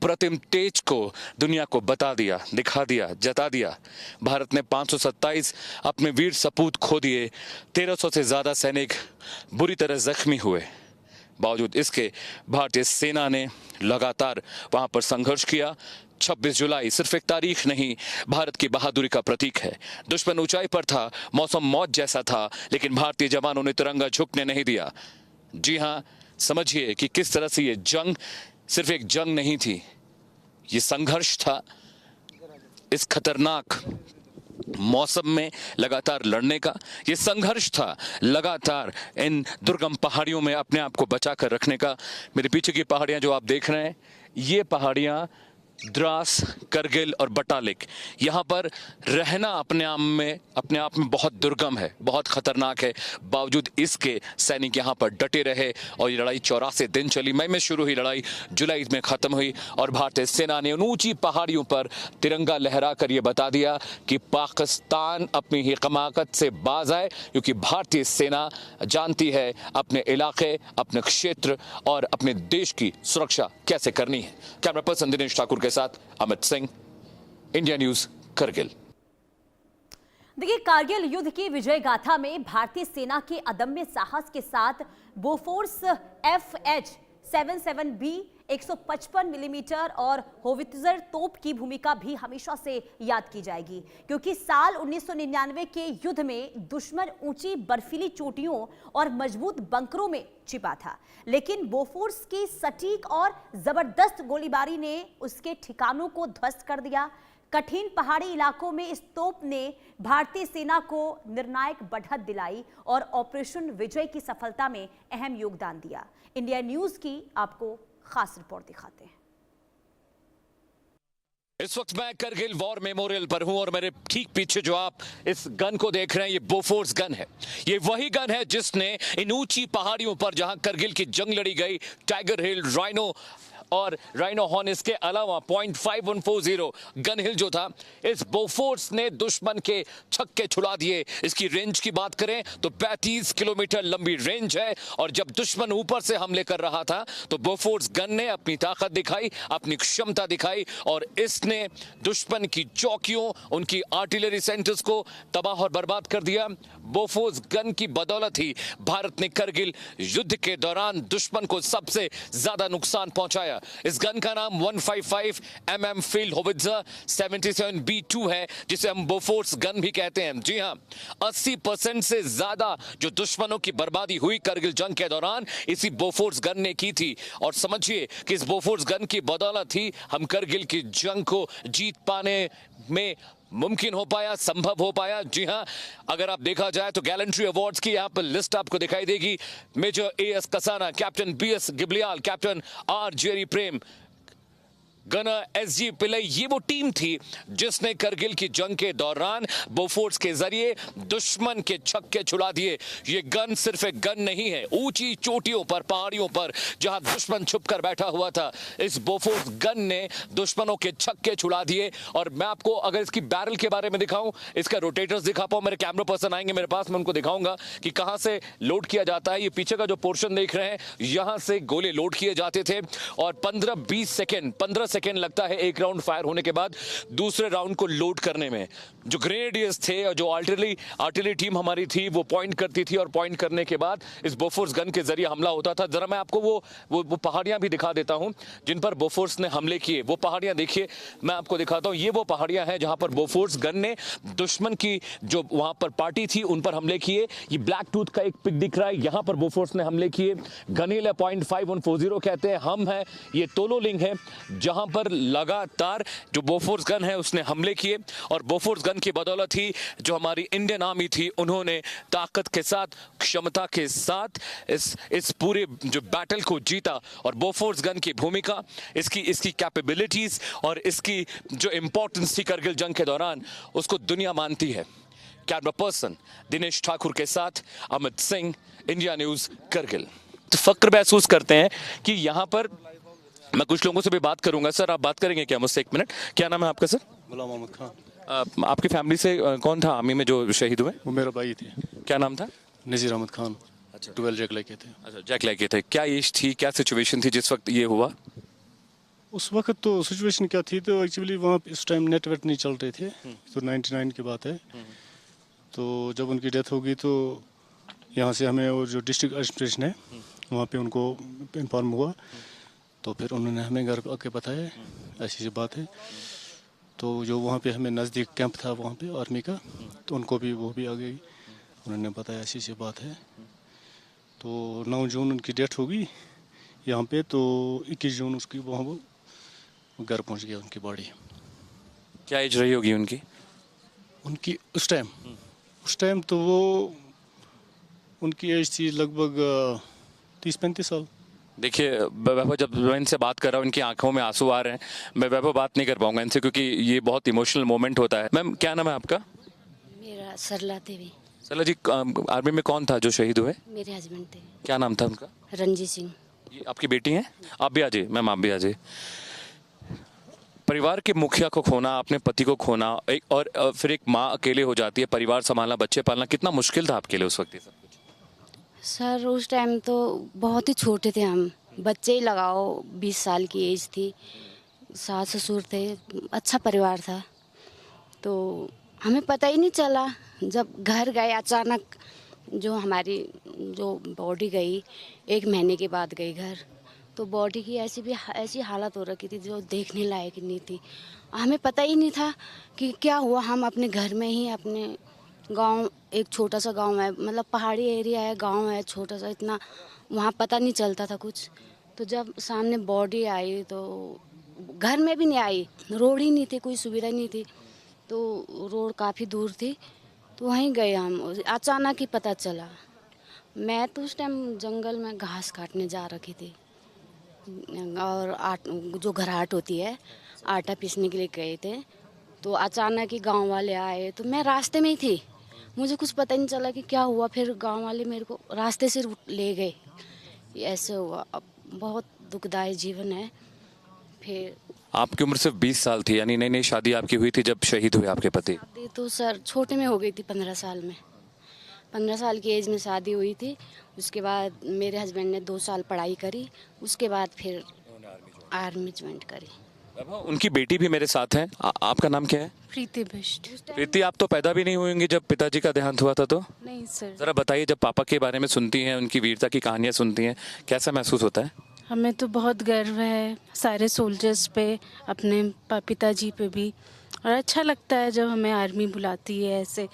प्रतिम तेज को दुनिया को बता दिया, दिखा दिया, जता दिया। भारत ने 527 अपने वीर सपूत खो दिए, 1300 से ज्यादा सैनिक बुरी तरह जख्मी हुए। बावजूद इसके भारतीय सेना ने लगातार वहां पर संघर्ष किया। 26 जुलाई सिर्फ एक तारीख नहीं, भारत की बहादुरी का प्रतीक है। दुश्मन ऊंचाई पर था, मौसम मौत जैसा था, लेकिन भारतीय जवानों ने तिरंगा झुकने नहीं दिया। जी हां, समझिए कि किस तरह से ये जंग सिर्फ एक जंग नहीं थी, ये संघर्ष था। इस खतरनाक मौसम में लगातार लड़ने का ये संघर्ष था, लगातार इन दुर्गम पहाड़ियों में अपने आप को बचाकर रखने का। मेरे पीछे की पहाड़ियां जो आप देख रहे हैं, ये पहाड़ियां द्रास, करगिल और बटालिक, यहाँ पर रहना अपने आप में बहुत दुर्गम है, बहुत खतरनाक है। बावजूद इसके सैनिक यहाँ पर डटे रहे और ये लड़ाई 84 दिन चली। मई में शुरू हुई लड़ाई जुलाई में खत्म हुई और भारतीय सेना ने उन ऊंची पहाड़ियों पर तिरंगा लहरा कर ये बता दिया कि पाकिस्तान अपनी ही कमाकत से बाज आए, क्योंकि भारतीय सेना जानती है अपने इलाके, अपने क्षेत्र और अपने देश की सुरक्षा कैसे करनी है। कैमरा पर्सन दिनेश ठाकुर के साथ अमित सिंह, इंडिया न्यूज, करगिल। देखिए, कारगिल युद्ध की विजय गाथा में भारतीय सेना के अदम्य साहस के साथ बोफोर्स FH-77B 155 मिलीमीटर और होवित्जर तोप की भूमिका भी हमेशा से याद की जाएगी, क्योंकि साल 1999 के युद्ध में दुश्मन ऊंची बर्फीली चोटियों और मजबूत बंकरों में छिपा था, लेकिन बोफोर्स की सटीक और जबरदस्त गोलीबारी ने उसके ठिकानों को ध्वस्त कर दिया। कठिन पहाड़ी इलाकों में इस तोप ने भारतीय सेना को निर्णायक बढ़त दिलाई और ऑपरेशन विजय की सफलता में अहम योगदान दिया। इंडिया न्यूज की आपको खास रिपोर्ट दिखाते हैं। इस वक्त मैं करगिल वॉर मेमोरियल पर हूं और मेरे ठीक पीछे जो आप इस गन को देख रहे हैं, ये बोफोर्स गन है। ये वही गन है जिसने इन ऊंची पहाड़ियों पर जहां करगिल की जंग लड़ी गई, टाइगर हिल, राइनो और राइनो हॉर्न, इसके अलावा .5140 गन हिल जो था, इस बोफोर्स ने दुश्मन के छक्के छुड़ा दिए। इसकी रेंज की बात करें तो 35 किलोमीटर लंबी रेंज है और जब दुश्मन ऊपर से हमले कर रहा था तो बोफोर्स गन ने अपनी ताकत दिखाई, अपनी क्षमता दिखाई और इसने दुश्मन की चौकियों, उनकी आर्टिलरी सेंटर्स को तबाह और बर्बाद कर दिया। बोफोर्स गन की बदौलत ही भारत ने करगिल युद्ध के दौरान दुश्मन को सबसे ज्यादा नुकसान पहुंचाया। इस गन का नाम 155 mm फील्ड होवित्जर 77B2 है, जिसे हम बोफोर्स गन भी कहते हैं। जी हां, 80% से ज्यादा जो दुश्मनों की बर्बादी हुई करगिल जंग के दौरान इसी बोफोर्स गन ने की थी। और समझिए कि इस बोफोर्स गन की बदौलत ही हम करगिल की जंग को जीत पाने में मुमकिन हो पाया, संभव हो पाया। जी हां, अगर आप देखा जाए तो गैलेंट्री अवार्ड्स की यहां पर लिस्ट आपको दिखाई देगी। Major AS Kasana, captain BS Gibliyal, captain R Jerry Prem, gunner SG Pillai, ये वो टीम थी जिसने करगिल की जंग के दौरान बोफोर्स के जरिए दुश्मन के छक्के छुड़ा दिए। ये गन सिर्फ एक गन नहीं है, ऊंची चोटियों पर, पहाड़ियों पर जहां दुश्मन छुपकर बैठा हुआ था, इस बोफोर्स गन ने दुश्मनों के छक्के छुड़ा दिए। और मैं आपको अगर इसकी बैरल के बारे में दिखाऊं, इसका रोटेटर्स दिखा पाऊं, मेरे कैमरा पर्सन आएंगे मेरे पास, मैं उनको दिखाऊंगा कि कहां से लोड किया जाता है। ये पीछे का जो पोर्शन देख रहे हैं, यहां से गोले लोड किए जाते थे और 15-20 सेकेंड लगता है एक राउंड फायर होने के बाद दूसरे राउंड को लोड करने में। जो ग्रेनेडियर्स थे और जो आर्टिलरी टीम हमारी थी, वो पॉइंट करती थी और पॉइंट करने के बाद इस बोफोर्स गन के जरिए हमला होता था। जरा मैं आपको वो पहाड़ियां भी दिखा देता हूं जिन पर बोफोर्स ने हमले किए। वो पहाड़ियां देखिए, मैं आपको दिखाता हूं। ये वो पहाड़ियां हैं जहां पर बोफोर्स गन ने दुश्मन की जो वहां पर पार्टी थी उन पर हमले किए। ये ब्लैक टूथ का एक पिक दिख रहा है, यहां पर बोफोर्स ने हमले किए। गनील .5140 कहते हैं, हम है, ये तोलोलिंग है, जहां पर लगातार जो बोफोर्स गन है उसने हमले किए। और बोफोर्स गन की बदौलत ही जो हमारी इंडियन आर्मी थी, उन्होंने ताकत के साथ, क्षमता के साथ इस पूरे जो बैटल को जीता। और बोफोर्स गन की भूमिका, इसकी कैपेबिलिटीज और इसकी जो इंपॉर्टेंस थी करगिल जंग के दौरान, उसको दुनिया मानती है। कैमरा पर्सन दिनेश ठाकुर के साथ अमित सिंह, इंडिया न्यूज, करगिल। तो फक्र महसूस करते हैं कि यहां पर मैं कुछ लोगों से भी बात करूंगा। सर, आप बात करेंगे क्या मुझसे 1 मिनट? क्या नाम है आपका सर? गुलाम मोहम्मद खान। आपकी फैमिली से कौन था आर्मी में जो शहीद हुए? वो मेरा भाई थे। क्या नाम था? नजीर अहमद खान। अच्छा, 12 जैक लेके थे। अच्छा, जैक लेके थे। क्या एज थी, क्या सिचुएशन थी जिस वक्त ये हुआ? उस वक्त तो सिचुएशन क्या थी, तो एक्चुअली वहाँ पे इस टाइम नेटवर्क नहीं चल रहे थे, तो 99 की बात है। तो जब उनकी डेथ होगी तो यहाँ से हमें और जो डिस्ट्रिक्ट एडमिनिस्ट्रेशन है वहाँ पे उनको इन्फॉर्म हुआ, तो फिर उन्होंने हमें घर पे आके बताया ऐसी सी बात है। तो जो वहाँ पे हमें नज़दीक कैंप था वहाँ पे आर्मी का, तो उनको भी वो भी आ गई, उन्होंने बताया ऐसी सी बात है। तो 9 जून उनकी डेथ होगी यहाँ पे, तो 21 जून उसकी वहाँ वो घर पहुँच गया उनकी बॉडी। क्या एज रही होगी उनकी? उनकी उस टाइम तो वो उनकी एज थी लगभग 30-35 साल। देखिए वैभव, जब मैं इनसे बात कर रहा हूँ इनकी आंखों में आंसू आ रहे हैं। मैं वैभव बात नहीं कर पाऊंगा इनसे क्योंकि ये बहुत इमोशनल मोमेंट होता है। मैम क्या नाम है आपका? मेरा सरला देवी। सरला जी, आर्मी में कौन था जो शहीद हुए? मेरे हस्बैंड थे क्या नाम था उनका? रंजीत सिंह। ये आपकी बेटी हैं? आप भी आ जाइए मैम, आप भी आ जाइए। परिवार के मुखिया को खोना, अपने पति को खोना, एक और फिर एक माँ अकेले हो जाती है, परिवार संभालना, बच्चे पालना कितना मुश्किल था आपके लिए उस वक्त ये सब कुछ? सर उस टाइम तो बहुत ही छोटे थे हम, बच्चे ही लगाओ, 20 साल की एज थी, सास ससुर थे, अच्छा परिवार था। तो हमें पता ही नहीं चला, जब घर गए अचानक जो हमारी जो बॉडी गई, 1 महीने के बाद गई घर, तो बॉडी की ऐसी हालत हो रखी थी जो देखने लायक नहीं थी। हमें पता ही नहीं था कि क्या हुआ। हम अपने घर में ही, अपने गांव, एक छोटा सा गांव है, मतलब पहाड़ी एरिया है, गांव है छोटा सा, इतना वहाँ पता नहीं चलता था कुछ। तो जब सामने बॉडी आई तो घर में भी नहीं आई, रोड ही नहीं थे, कोई सुविधा नहीं थी, तो रोड काफ़ी दूर थी, तो वहीं गए हम। अचानक ही पता चला। मैं तो उस टाइम जंगल में घास काटने जा रखी थी और जो घराट होती है, आटा पीसने के लिए गए थे। तो अचानक ही गांव वाले आए, तो मैं रास्ते में ही थी, मुझे कुछ पता नहीं चला कि क्या हुआ। फिर गांव वाले मेरे को रास्ते से ले गए, ऐसे हुआ। अब बहुत दुखदायी जीवन है। फिर आपकी उम्र सिर्फ 20 साल थी, यानी नई नई शादी आपकी हुई थी जब शहीद हुए आपके पति? शादी तो सर छोटे में हो गई थी, 15 साल में, 15 साल की एज में शादी हुई थी। उसके बाद मेरे हस्बैंड ने 2 साल पढ़ाई करी, उसके बाद फिर आर्मी ज्वाइन करी। उनकी बेटी भी मेरे साथ हैं। आपका नाम क्या है? प्रीति बिष्ट। प्रीति, आप तो पैदा भी नहीं हुई होंगी जब पिताजी का देहांत हुआ था। तो नहीं सर, जरा बताइए, जब पापा के बारे में सुनती हैं, उनकी वीरता की कहानियां सुनती हैं, कैसा महसूस होता है? हमें तो बहुत गर्व है सारे सोल्जर्स पे, अपने पिताजी पे भी, और अच्छा लगता है जब हमें आर्मी बुलाती है ऐसे